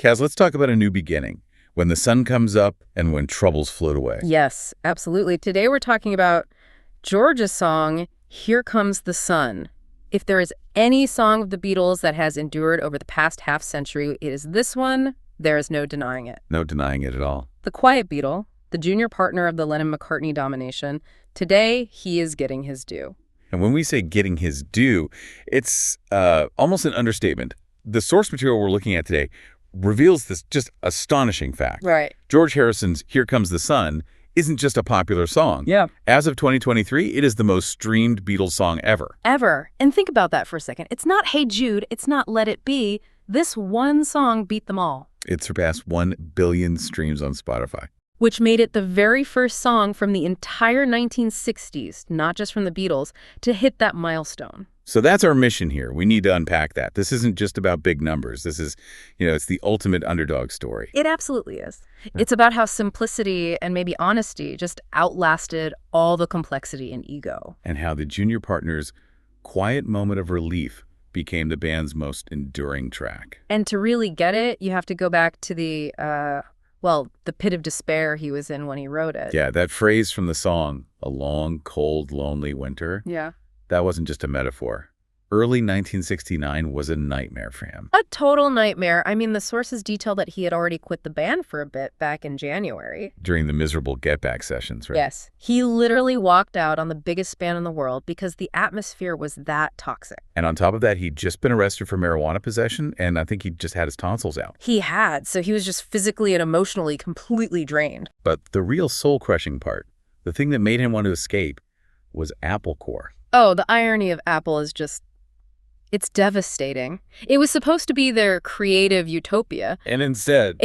Kaz, let's talk about a new beginning. When the sun comes up and when troubles float away. Yes, absolutely. Today we're talking about George's song, Here Comes the Sun. If there is any song of the Beatles that has endured over the past half century, it is this one. There is no denying it. No denying it at all. The quiet Beatle, the junior partner of the Lennon-McCartney domination, today he is getting his due. And when we say getting his due, it's almost an understatement. The source material we're looking at today reveals this just astonishing fact. Right. George Harrison's Here Comes the Sun isn't just a popular song. Yeah. As of 2023, it is the most streamed Beatles song ever. Ever. And think about that for a second. It's not Hey Jude. It's not Let It Be. This one song beat them all. It surpassed 1 billion streams on Spotify. Which made it the very first song from the entire 1960s, not just from the Beatles, to hit that milestone. So that's our mission here. We need to unpack that. This isn't just about big numbers. This is, it's the ultimate underdog story. It absolutely is. It's about how simplicity and maybe honesty just outlasted all the complexity and ego. And how the junior partner's quiet moment of relief became the band's most enduring track. And to really get it, you have to go back to the pit of despair he was in when he wrote it. Yeah, that phrase from the song, a long, cold, lonely winter. Yeah. That wasn't just a metaphor. Early 1969 was a nightmare for him. A total nightmare. I mean, the sources detail that he had already quit the band for a bit back in January. During the miserable Get Back sessions, right? Yes. He literally walked out on the biggest band in the world because the atmosphere was that toxic. And on top of that, he'd just been arrested for marijuana possession, and I think he just had his tonsils out. He had, so he was just physically and emotionally completely drained. But the real soul-crushing part, the thing that made him want to escape, was Apple Corps. Oh, the irony of Apple is just, it's devastating. It was supposed to be their creative utopia. And instead,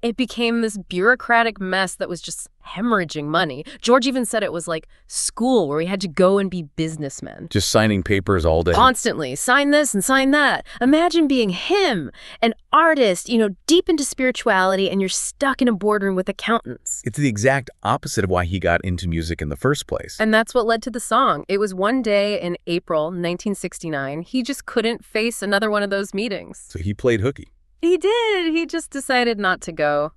it became this bureaucratic mess that was just hemorrhaging money. George even said it was like school where we had to go and be businessmen. Just signing papers all day. Constantly. Sign this and sign that. Imagine being him, an artist, deep into spirituality, and you're stuck in a boardroom with accountants. It's the exact opposite of why he got into music in the first place. And that's what led to the song. It was one day in April 1969. He just couldn't face another one of those meetings. So he played hooky. He did. He just decided not to go.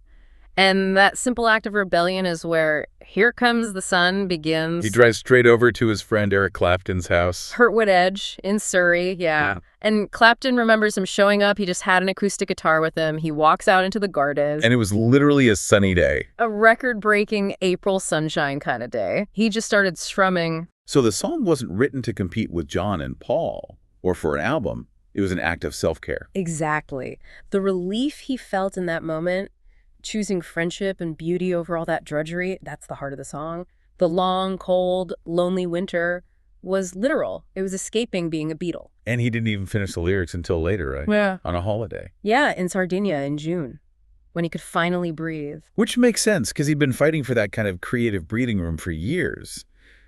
And that simple act of rebellion is where Here Comes the Sun begins. He drives straight over to his friend Eric Clapton's house. Hurtwood Edge in Surrey, yeah. And Clapton remembers him showing up. He just had an acoustic guitar with him. He walks out into the garden. And it was literally a sunny day. A record-breaking April sunshine kind of day. He just started strumming. So the song wasn't written to compete with John and Paul or for an album. It was an act of self-care. Exactly. The relief he felt in that moment, choosing friendship and beauty over all that drudgery, that's the heart of the song. The long, cold, lonely winter was literal. It was escaping being a Beatle. And he didn't even finish the lyrics until later, right? Yeah. On a holiday. Yeah, in Sardinia in June, when he could finally breathe. Which makes sense, because he'd been fighting for that kind of creative breathing room for years.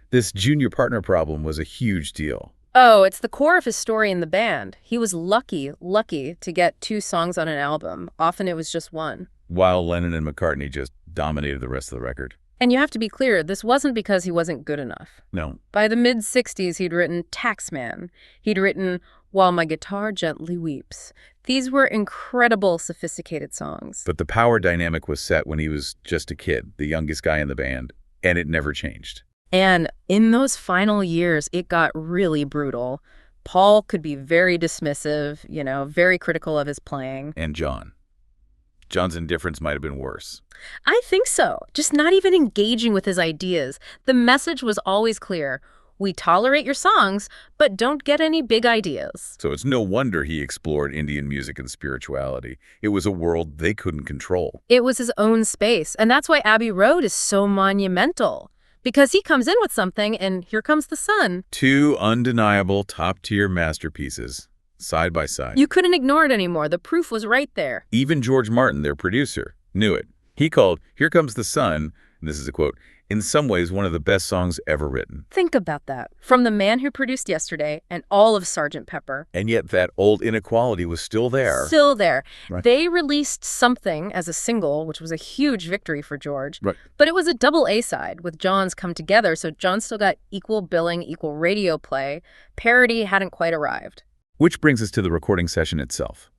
This junior partner problem was a huge deal. Oh, it's the core of his story in the band. He was lucky to get 2 songs on an album. Often it was just one. While Lennon and McCartney just dominated the rest of the record. And you have to be clear, this wasn't because he wasn't good enough. No. By the mid-60s, he'd written Taxman. He'd written While My Guitar Gently Weeps. These were incredible, sophisticated songs. But the power dynamic was set when he was just a kid, the youngest guy in the band, and it never changed. And in those final years, it got really brutal. Paul could be very dismissive, very critical of his playing. And John's indifference might have been worse. I think so. Just not even engaging with his ideas. The message was always clear. We tolerate your songs, but don't get any big ideas. So it's no wonder he explored Indian music and spirituality. It was a world they couldn't control. It was his own space. And that's why Abbey Road is so monumental. Because he comes in with something, and Here Comes the Sun. 2 undeniable top-tier masterpieces, side by side. You couldn't ignore it anymore. The proof was right there. Even George Martin, their producer, knew it. He called Here Comes the Sun, and this is a quote, in some ways one of the best songs ever written. Think about that. From the man who produced Yesterday and all of Sgt. Pepper. And yet that old inequality was still there. Still there. Right. They released Something as a single, which was a huge victory for George. Right. But it was a double A-side with John's Come Together, so John still got equal billing, equal radio play. Parody hadn't quite arrived. Which brings us to the recording session itself.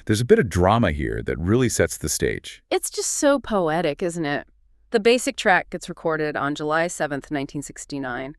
There's a bit of drama here that really sets the stage. It's just so poetic, isn't it? The basic track gets recorded on July 7th, 1969,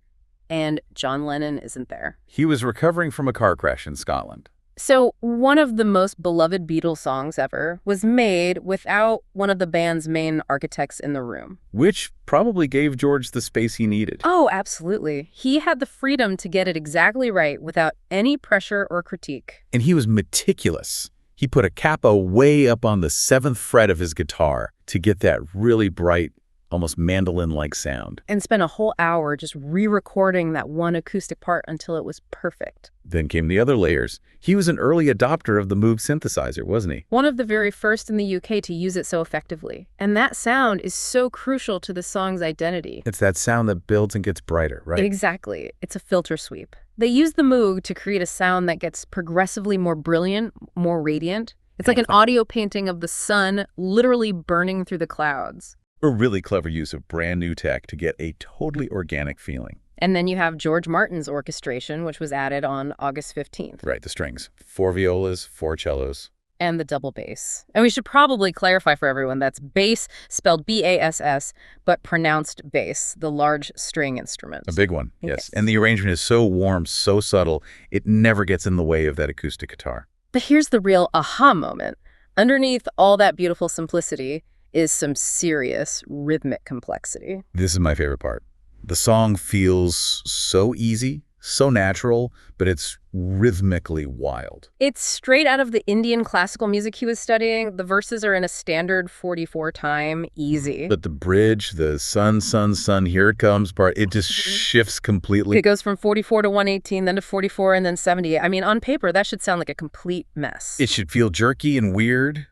and John Lennon isn't there. He was recovering from a car crash in Scotland. So one of the most beloved Beatles songs ever was made without one of the band's main architects in the room. Which probably gave George the space he needed. Oh, absolutely. He had the freedom to get it exactly right without any pressure or critique. And he was meticulous. He put a capo way up on the 7th fret of his guitar to get that really bright, almost mandolin-like sound. And spent a whole hour just re-recording that one acoustic part until it was perfect. Then came the other layers. He was an early adopter of the Moog synthesizer, wasn't he? One of the very first in the UK to use it so effectively. And that sound is so crucial to the song's identity. It's that sound that builds and gets brighter, right? Exactly. It's a filter sweep. They use the Moog to create a sound that gets progressively more brilliant, more radiant. It's like an audio painting of the sun literally burning through the clouds. A really clever use of brand new tech to get a totally organic feeling. And then you have George Martin's orchestration, which was added on August 15th. Right, the strings. 4 violas, 4 cellos. And the double bass. And we should probably clarify for everyone that's bass spelled B-A-S-S, but pronounced bass, the large string instrument. A big one, yes. And the arrangement is so warm, so subtle, it never gets in the way of that acoustic guitar. But here's the real aha moment. Underneath all that beautiful simplicity is some serious rhythmic complexity. This is my favorite part. The song feels so easy, so natural, but it's rhythmically wild. It's straight out of the Indian classical music he was studying. The verses are in a standard 44 time, easy. But the bridge, the sun, sun, sun, here it comes part, it just shifts completely. It goes from 44 to 118, then to 44, and then 78. I mean, on paper, that should sound like a complete mess. It should feel jerky and weird,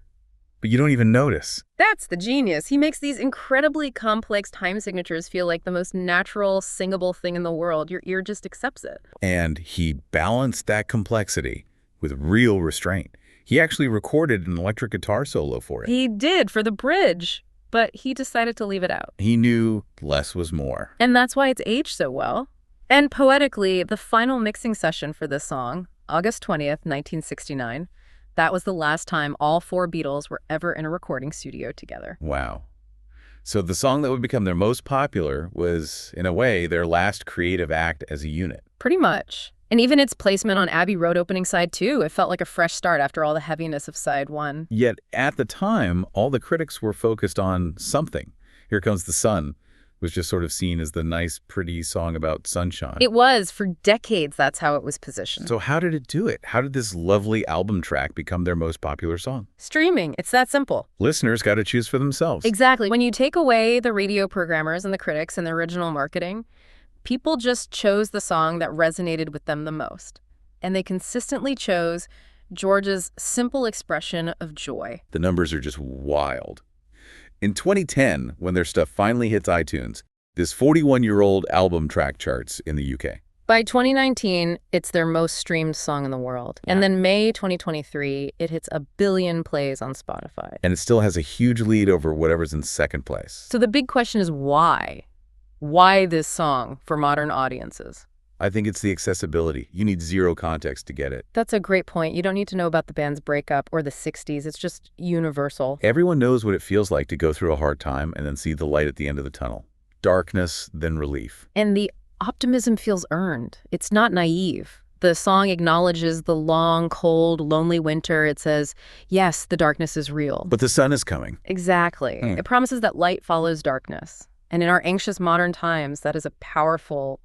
but you don't even notice. That's the genius. He makes these incredibly complex time signatures feel like the most natural, singable thing in the world. Your ear just accepts it. And he balanced that complexity with real restraint. He actually recorded an electric guitar solo for it. He did, for the bridge, but he decided to leave it out. He knew less was more. And that's why it's aged so well. And poetically, the final mixing session for this song, August 20th, 1969, that was the last time all 4 Beatles were ever in a recording studio together. Wow. So the song that would become their most popular was, in a way, their last creative act as a unit. Pretty much. And even its placement on Abbey Road opening side 2, it felt like a fresh start after all the heaviness of side 1. Yet, at the time, all the critics were focused on something. Here Comes the Sun was just sort of seen as the nice, pretty song about sunshine. It was. For decades, that's how it was positioned. So how did it do it? How did this lovely album track become their most popular song? Streaming. It's that simple. Listeners got to choose for themselves. Exactly. When you take away the radio programmers and the critics and the original marketing, people just chose the song that resonated with them the most. And they consistently chose George's simple expression of joy. The numbers are just wild. In 2010, when their stuff finally hits iTunes, this 41-year-old album track charts in the UK. By 2019, it's their most streamed song in the world. And then May 2023, it hits 1 billion plays on Spotify. And it still has a huge lead over whatever's in second place. So the big question is why? Why this song for modern audiences? I think it's the accessibility. You need zero context to get it. That's a great point. You don't need to know about the band's breakup or the 60s. It's just universal. Everyone knows what it feels like to go through a hard time and then see the light at the end of the tunnel. Darkness, then relief. And the optimism feels earned. It's not naive. The song acknowledges the long, cold, lonely winter. It says, yes, the darkness is real. But the sun is coming. Exactly. It promises that light follows darkness. And in our anxious modern times, that is a powerful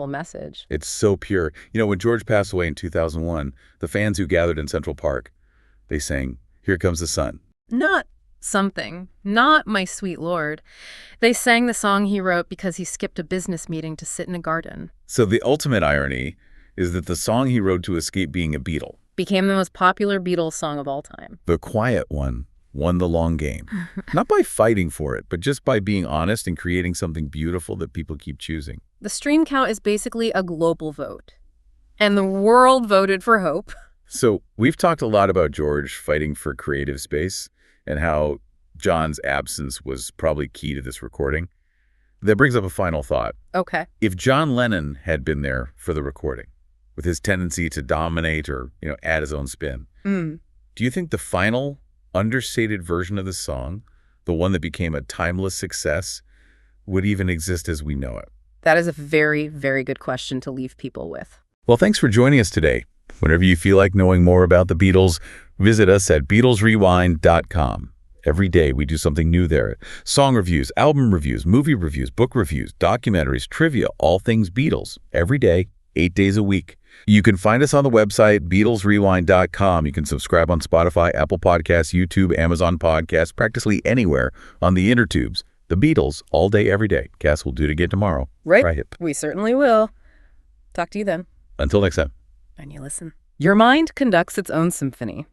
message. It's so pure. You know, when George passed away in 2001, the fans who gathered in Central Park, they sang, "Here Comes the Sun." Not something, not My Sweet Lord. They sang the song he wrote because he skipped a business meeting to sit in a garden. So the ultimate irony is that the song he wrote to escape being a Beatle became the most popular Beatles song of all time. The quiet one won the long game. Not by fighting for it, but just by being honest and creating something beautiful that people keep choosing. The stream count is basically a global vote. And the world voted for Hope. So we've talked a lot about George fighting for creative space and how John's absence was probably key to this recording. That brings up a final thought. Okay. If John Lennon had been there for the recording, with his tendency to dominate or, add his own spin, Do you think the final, understated version of the song, the one that became a timeless success, would even exist as we know it? That is a very, very good question to leave people with. Well, thanks for joining us today. Whenever you feel like knowing more about the Beatles, visit us at BeatlesRewind.com. Every day we do something new there. Song reviews, album reviews, movie reviews, book reviews, documentaries, trivia, all things Beatles. Every day, 8 days a week. You can find us on the website, BeatlesRewind.com. You can subscribe on Spotify, Apple Podcasts, YouTube, Amazon Podcasts, practically anywhere on the intertubes. The Beatles, all day, every day. Cass will do it again tomorrow. Right? Try hip. We certainly will. Talk to you then. Until next time. And you listen. Your mind conducts its own symphony.